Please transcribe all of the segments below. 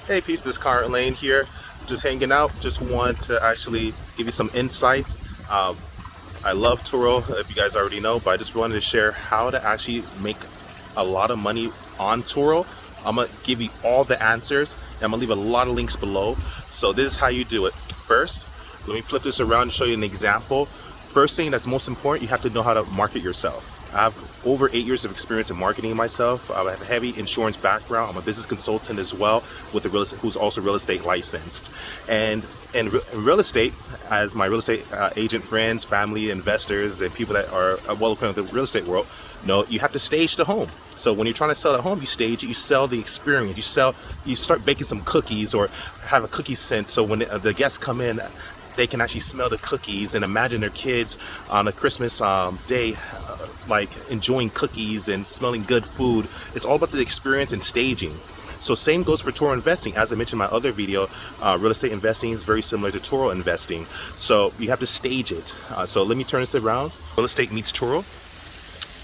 Hey peeps, this is Conrad Layn here. Just hanging out. Just want to actually give you some insight. I love Turo, if you guys already know, but I just wanted to share how to actually make a lot of money on Turo. I'm gonna give you all the answers. And I'm gonna leave a lot of links below. So this is how you do it. First, let me flip this around and show you an example. First thing that's most important, you have to know how to market yourself. I have over 8 years of experience in marketing myself. I have a heavy insurance background. I'm a business consultant as well with the real estate, who's also real estate licensed. And in real estate, as my real estate agent friends, family, investors, and people that are well acquainted with the real estate world know, you have to stage the home. So when you're trying to sell at home, you stage it, you sell the experience, you start baking some cookies or have a cookie scent. So when the guests come in, they can actually smell the cookies and imagine their kids on a Christmas day like enjoying cookies and smelling good food. It's all about the experience and staging. So same goes for Turo investing. As I mentioned in my other video, real estate investing is very similar to Turo investing. So you have to stage it. So let me turn this around. Real estate meets Turo.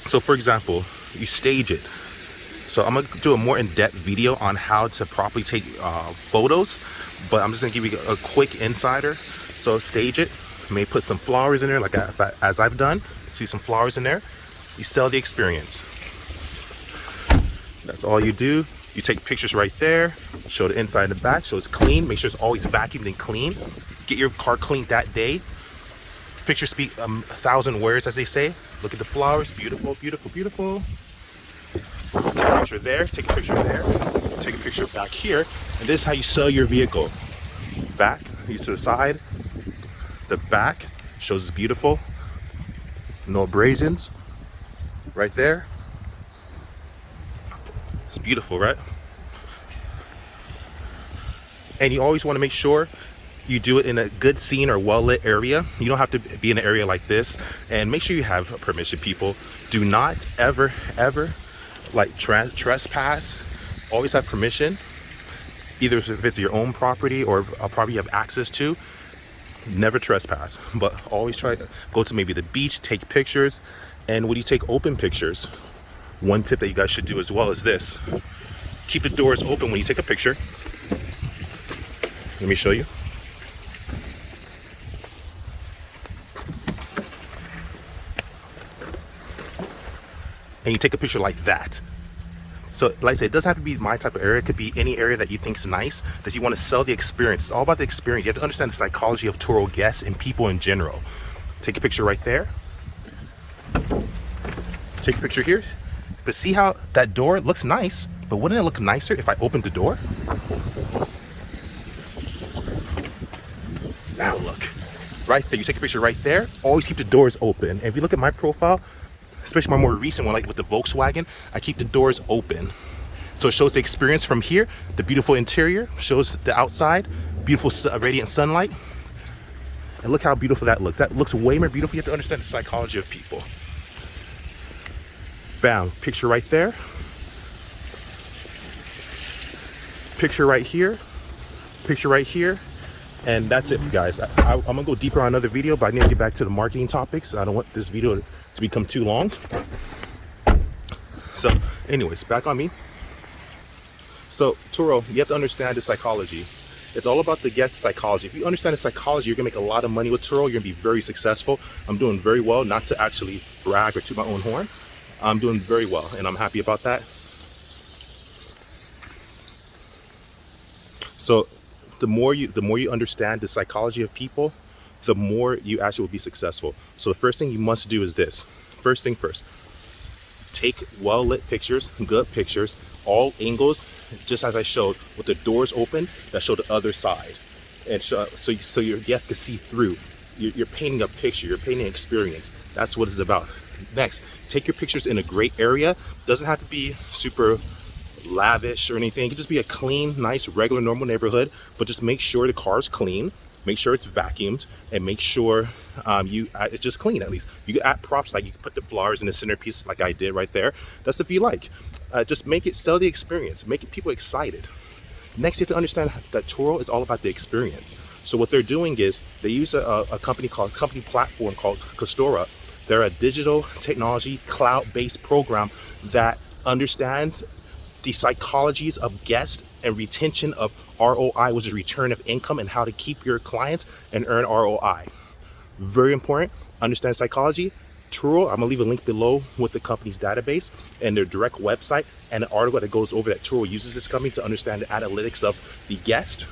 So for example, you stage it. So I'm gonna do a more in-depth video on how to properly take photos, but I'm just gonna give you a quick insider. So stage it. You may put some flowers in there, like as I've done. See some flowers in there. You sell the experience. That's all you do. You take pictures right there, show the inside and the back, show it's clean, make sure it's always vacuumed and clean. Get your car cleaned that day. Pictures speak 1,000 words, as they say. Look at the flowers, beautiful, beautiful, beautiful. Take a picture there, take a picture there, take a picture back here, and this is how you sell your vehicle. Back, you to the side, the back shows it's beautiful, no abrasions. Right there. It's beautiful, right? And you always want to make sure you do it in a good scene or well-lit area. You don't have to be in an area like this. And make sure you have permission, people. Do not ever like trespass. Always have permission. Either if it's your own property or a property you have access to. Never trespass, but always try to go to maybe the beach, take pictures. And when you take open pictures, one tip that you guys should do as well is this. Keep the doors open when you take a picture. Let me show you. And you take a picture like that. So like I said, it doesn't have to be my type of area. It could be any area that you think is nice, that you want to sell the experience. It's all about the experience. You have to understand the psychology of Turo guests and people in general. Take a picture right there. Take a picture here. But see how that door looks nice, but wouldn't it look nicer if I opened the door? Now look, right there, you take a picture right there. Always keep the doors open. And if you look at my profile, especially my more recent one, like with the Volkswagen, I keep the doors open. So it shows the experience from here, the beautiful interior, shows the outside, beautiful radiant sunlight. And look how beautiful that looks. That looks way more beautiful. You have to understand the psychology of people. Bam, picture right there. Picture right here. Picture right here. And that's it for you guys. I'm gonna go deeper on another video, but I need to get back to the marketing topics. I don't want this video to become too long. So anyways, back on me. So Turo, you have to understand the psychology. It's all about the guest psychology. If you understand the psychology, you're gonna make a lot of money with Turo. You're gonna be very successful. I'm doing very well, not to actually brag or toot my own horn. I'm doing very well, and I'm happy about that. So the more you understand the psychology of people, the more you actually will be successful. So the first thing you must do is this. First thing first. Take well-lit pictures, good pictures, all angles, just as I showed, with the doors open that show the other side. And so your guests can see through. You're painting a picture, you're painting an experience. That's what it's about. Next, take your pictures in a great area. Doesn't have to be super lavish or anything. It can just be a clean, nice, regular, normal neighborhood, but just make sure the car's clean, make sure it's vacuumed, and make sure it's just clean. At least you can add props, like you can put the flowers in the centerpiece like I did right there. That's if you like. Just make it, sell the experience, make it people excited. Next, you have to understand that Turo is all about the experience. So what they're doing is they use a company platform called Custora. They're a digital technology cloud-based program that understands the psychologies of guests and retention of ROI, which is return of income, and how to keep your clients and earn ROI. Very important. Understand psychology. Turo, I'm gonna leave a link below with the company's database and their direct website and an article that goes over that Turo uses this company to understand the analytics of the guest.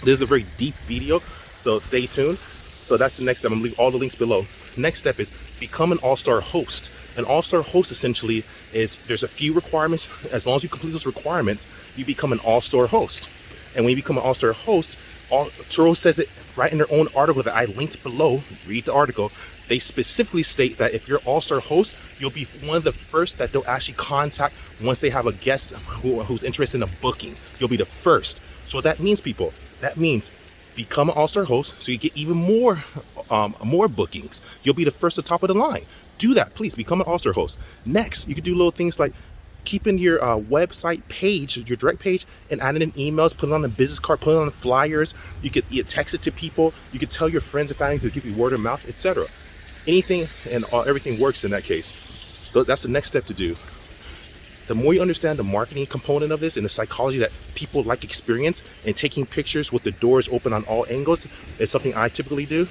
This is a very deep video, so stay tuned. So that's the next step. I'm gonna leave all the links below. Next step is become an All-Star Host. An All-Star Host essentially is, there's a few requirements. As long as you complete those requirements, you become an All-Star Host. And when you become an All-Star Host, Turo says it right in their own article that I linked below. Read the article. They specifically state that if you're All-Star Host, you'll be one of the first that they'll actually contact once they have a guest who's interested in a booking. You'll be the first. So what that means, people, that means become an All-Star Host so you get even more bookings. You'll be the first at the top of the line. Do that, please. Become an All-Star Host. Next, you could do little things like keeping your website page, your direct page, and adding in emails, put it on the business card, put it on the flyers. You could text it to people. You could tell your friends and family to give you word of mouth, etc. Anything and everything works in that case. So that's the next step to do. The more you understand the marketing component of this and the psychology that people like experience, and taking pictures with the doors open on all angles is something I typically do.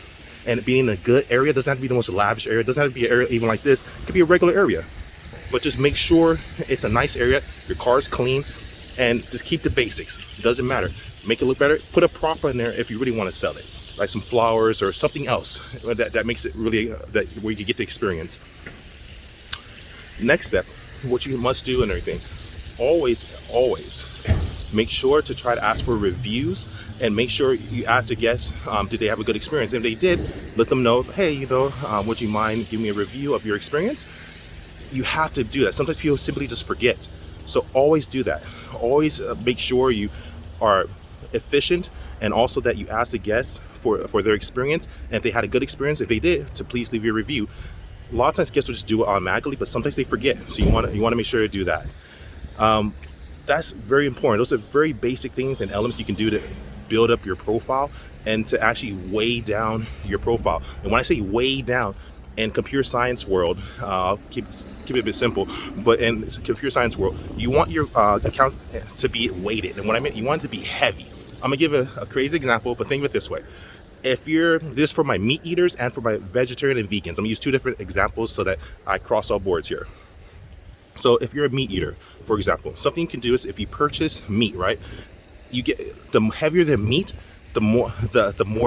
And being in a good area, doesn't have to be the most lavish area, doesn't have to be an area even like this, it could be a regular area. But just make sure it's a nice area, your car's clean, and just keep the basics. Doesn't matter. Make it look better. Put a prop in there if you really want to sell it, like some flowers or something else that makes it really where you can get the experience. Next step, what you must do and everything, always make sure to try to ask for reviews, and make sure you ask the guests, did they have a good experience? If they did, let them know, hey, would you mind giving me a review of your experience? You have to do that. Sometimes people simply just forget. So always do that. Always make sure you are efficient, and also that you ask the guests for their experience, and if they had a good experience, if they did, to please leave your review. A lot of times guests will just do it automatically, but sometimes they forget. So you want to make sure to do that. That's very important. Those are very basic things and elements you can do to build up your profile and to actually weigh down your profile. And when I say weigh down, in computer science world, I'll keep it a bit simple, but in computer science world, you want your account to be weighted. And what I mean, you want it to be heavy. I'm gonna give a crazy example, but think of it this way. If this is for my meat eaters and for my vegetarian and vegans. I'm gonna use two different examples so that I cross all boards here. So if you're a meat eater, for example, something you can do is if you purchase meat, right? You get, the heavier the meat, the more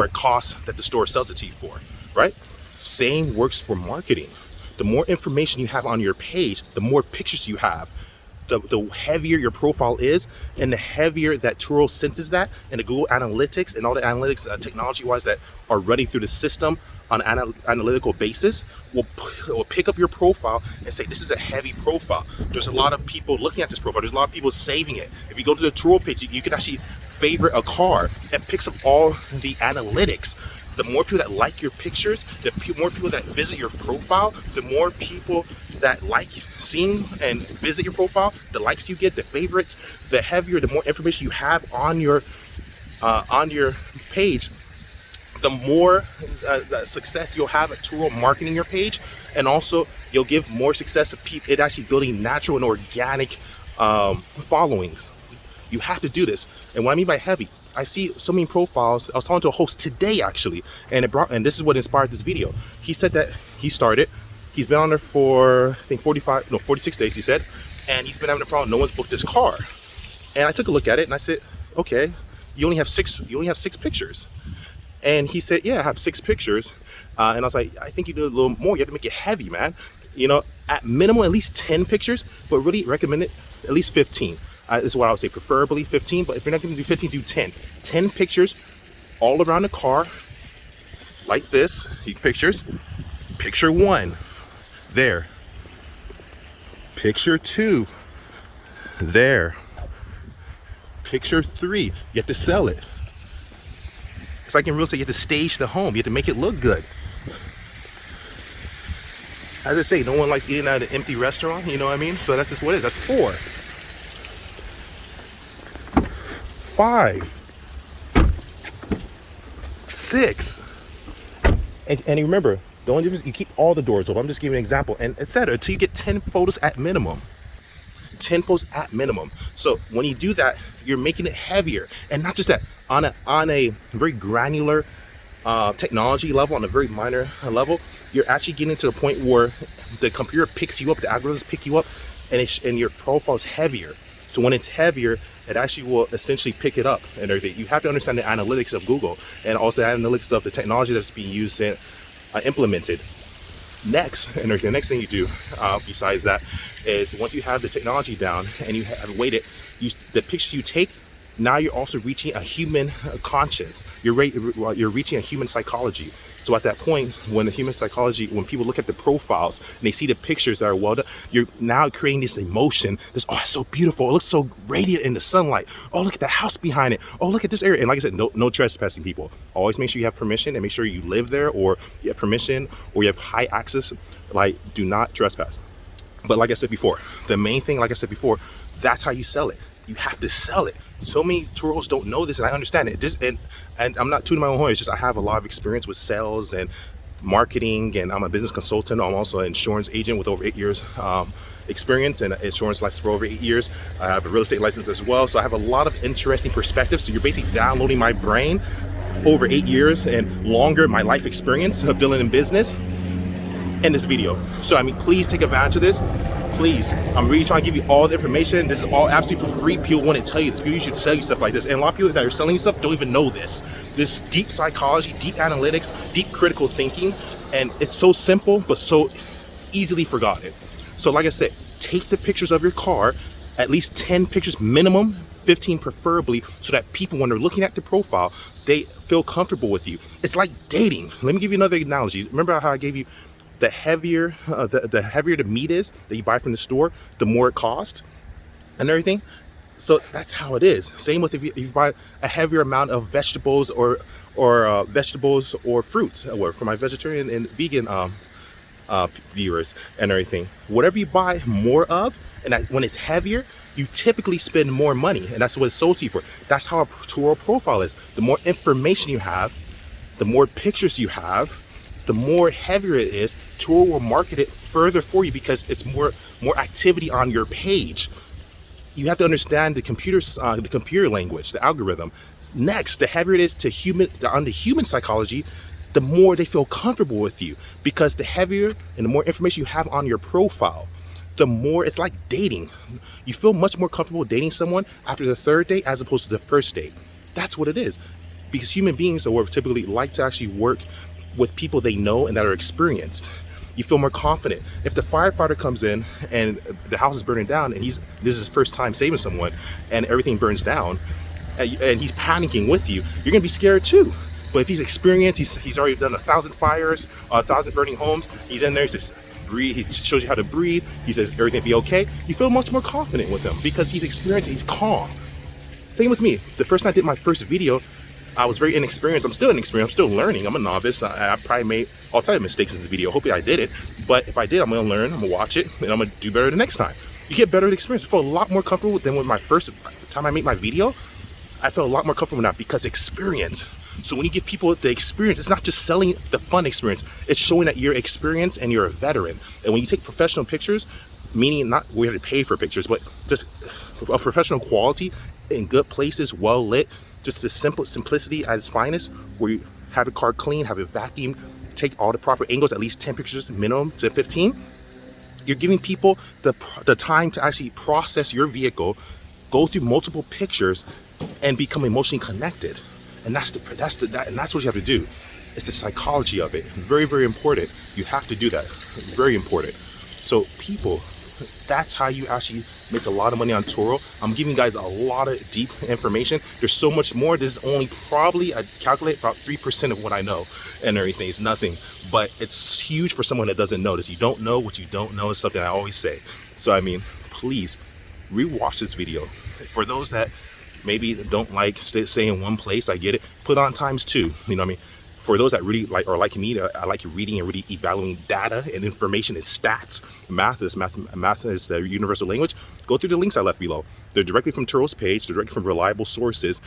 it costs that the store sells it to you for, right? Same works for marketing. The more information you have on your page, the more pictures you have, the heavier your profile is, and the heavier that Turo senses that, and the Google Analytics and all the analytics technology-wise that are running through the system on an analytical basis will pick up your profile and say, this is a heavy profile. There's a lot of people looking at this profile. There's a lot of people saving it. If you go to the Turo page, you can actually favorite a car. It picks up all the analytics. The more people that like your pictures, the more people that visit your profile, the more people that like seeing and visit your profile, the likes you get, the favorites, the heavier, the more information you have on your page, the more success you'll have at Turo marketing your page, and also you'll give more success to people at actually building natural and organic followings. You have to do this. And what I mean by heavy, I see so many profiles. I was talking to a host today actually, and this is what inspired this video. He said that he's been on there for I think 46 days, he said, and he's been having a problem. No one's booked his car. And I took a look at it and I said, okay, you only have six pictures. And he said, yeah, I have 6 pictures. And I was like, I think you do a little more. You have to make it heavy, man. At minimum, at least 10 pictures, but really recommend it at least 15. This is what I would say, preferably 15, but if you're not going to do 15, do 10. 10 pictures all around the car, like this. These pictures. Picture 1, there. Picture 2, there. Picture 3, you have to sell it. It's like in real estate, you have to stage the home. You have to make it look good. As I say, no one likes eating at an empty restaurant, you know what I mean? So that's just what it is. That's 4. 5, 6, and remember, the only difference, you keep all the doors open. I'm just giving an example, and etc. Until you get 10 photos at minimum. 10 photos at minimum. So when you do that, you're making it heavier. And not just that, on a very granular technology level, on a very minor level, you're actually getting to the point where the computer picks you up, the algorithms pick you up, and your profile is heavier. So when it's heavier, it actually will essentially pick it up and everything. You have to understand the analytics of Google and also the analytics of the technology that's being used and implemented. Next, and the next thing you do besides that is, once you have the technology down and you have weighted the pictures you take, now you're also reaching a human conscience. You're reaching a human psychology. So at that point, when people look at the profiles and they see the pictures that are well done, you're now creating this emotion. This, oh, it's so beautiful. It looks so radiant in the sunlight. Oh, look at the house behind it. Oh, look at this area. And like I said, no trespassing, people. Always make sure you have permission and make sure you live there, or you have permission, or you have high access. Like, do not trespass. But like I said before, the main thing, like I said before, that's how you sell it. You have to sell it. So many Turos don't know this, and I understand it. And I'm not tooting my own horn. It's just I have a lot of experience with sales and marketing, and I'm a business consultant. I'm also an insurance agent with over 8 years experience, and an insurance license for over 8 years. I have a real estate license as well. So I have a lot of interesting perspectives. So you're basically downloading my brain over 8 years and longer, my life experience of dealing in business in this video. So I mean, please take advantage of this. Please, I'm really trying to give you all the information. This is all absolutely for free. People want to tell you this. People should sell you stuff like this. And a lot of people that are selling you stuff don't even know this. This deep psychology, deep analytics, deep critical thinking. And it's so simple, but so easily forgotten. So like I said, take the pictures of your car, at least 10 pictures minimum, 15 preferably, so that people, when they're looking at the profile, they feel comfortable with you. It's like dating. Let me give you another analogy. Remember how I gave you the heavier the meat is that you buy from the store, the more it costs and everything. So that's how it is. Same with if you buy a heavier amount of vegetables or vegetables or fruits, or for my vegetarian and vegan viewers and everything. Whatever you buy more of, and when it's heavier, you typically spend more money, and that's what it's sold to you for. That's how a Turo profile is. The more information you have, the more pictures you have, the more heavier it is. Turo will market it further for you because it's more activity on your page. You have to understand the computer language, the algorithm. Next, the heavier it is on the human psychology, the more they feel comfortable with you, because the heavier and the more information you have on your profile, the more it's like dating. You feel much more comfortable dating someone after the third date as opposed to the first date. That's what it is, because human beings are typically like to actually work with people they know and that are experienced. You feel more confident. If the firefighter comes in and the house is burning down, and this is his first time saving someone, and everything burns down, and he's panicking with you, you're gonna be scared too. But if he's experienced, he's already done 1,000 fires, 1,000 burning homes, he's in there, he says, breathe, he shows you how to breathe, he says everything will be okay, you feel much more confident with him because he's experienced, he's calm. Same with me. The first time I did my first video, I was very inexperienced. I'm still inexperienced. I'm still learning. I'm a novice. I probably made all types of mistakes in the video. Hopefully I did it. But if I did, I'm going to learn. I'm going to watch it, and I'm going to do better the next time. You get better with experience. I feel a lot more comfortable than with my first time I made my video. I felt a lot more comfortable now because experience. So when you give people the experience, it's not just selling the fun experience. It's showing that you're experienced and you're a veteran. And when you take professional pictures, meaning not we have to pay for pictures, but just of professional quality in good places, well lit, just the simplicity at its finest, where you have the car clean, have it vacuumed, take all the proper angles, at least 10 pictures minimum to 15. You're giving people the time to actually process your vehicle, go through multiple pictures, and become emotionally connected. And that's what you have to do. It's the psychology of it. Very, very important. You have to do that. Very important. So people, that's how you actually make a lot of money on Turo. I'm giving you guys a lot of deep information. There's so much more. This is only probably, I calculate about 3% of what I know and everything. It's nothing, but it's huge for someone that doesn't know this. You don't know what you don't know is something I always say. So I mean, please rewatch this video. For those that maybe don't like stay in one place, I get it. Put on ×2. You know what I mean? For those that really like, or like me, I like reading and really evaluating data and information and stats. Math is the universal language. Go through the links I left below. They're directly from Turo's page. They're directly from reliable sources,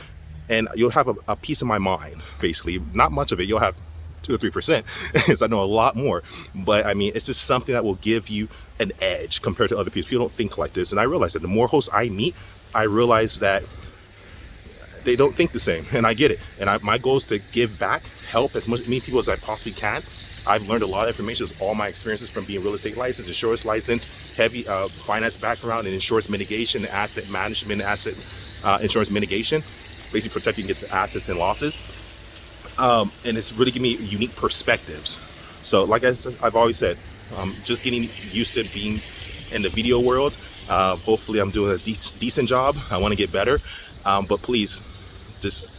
and you'll have a piece of my mind. Basically, not much of it. You'll have 2 or 3%, because I know a lot more. But I mean, it's just something that will give you an edge compared to other people. People don't think like this, and I realize that the more hosts I meet, I realize that they don't think the same, and I get it. And my goal is to give back, help as many people as I possibly can. I've learned a lot of information with all my experiences from being real estate licensed, insurance licensed, heavy finance background, and insurance mitigation, asset management, insurance mitigation, basically protecting against assets and losses. And it's really given me unique perspectives. So like I've always said, just getting used to being in the video world. Hopefully I'm doing a decent job. I want to get better. But please, just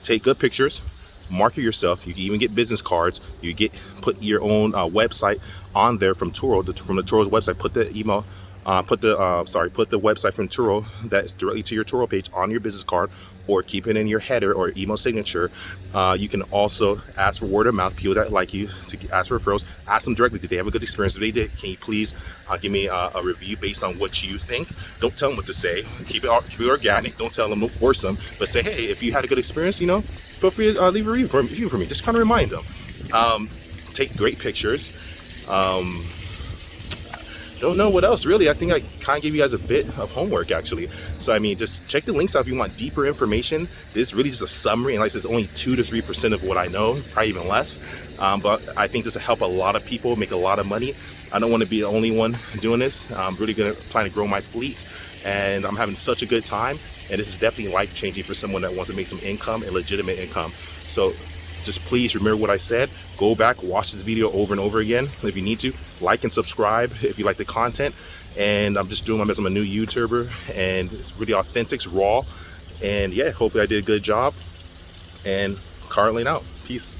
take good pictures, market yourself. You can even get business cards. You put your own website on there from Turo, from the Turo's website. Put the email, put the website from Turo that's directly to your Turo page on your business card, or keep it in your header or email signature. You can also ask for word of mouth, people that like you, to ask for referrals. Ask them directly, did they have a good experience? If they did, can you please give me a review based on what you think? Don't tell them what to say. Keep it organic. Don't tell them, don't force them, but say, hey, if you had a good experience, feel free to leave a review for me. Just kind of remind them. Take great pictures. Don't know what else really. I think I kind of gave you guys a bit of homework actually. So I mean, just check the links out if you want deeper information. This is really just a summary, and like I said, it's only 2 to 3% of what I know, probably even less. But I think this will help a lot of people make a lot of money. I don't want to be the only one doing this. I'm really plan to grow my fleet, and I'm having such a good time. And this is definitely life changing for someone that wants to make some income and legitimate income. So just please remember what I said. Go back, watch this video over and over again if you need to. Like and subscribe if you like the content. And I'm just doing my best. I'm a new YouTuber, and it's really authentic, it's raw. And yeah, hopefully I did a good job. And Conrad Layn out. Peace.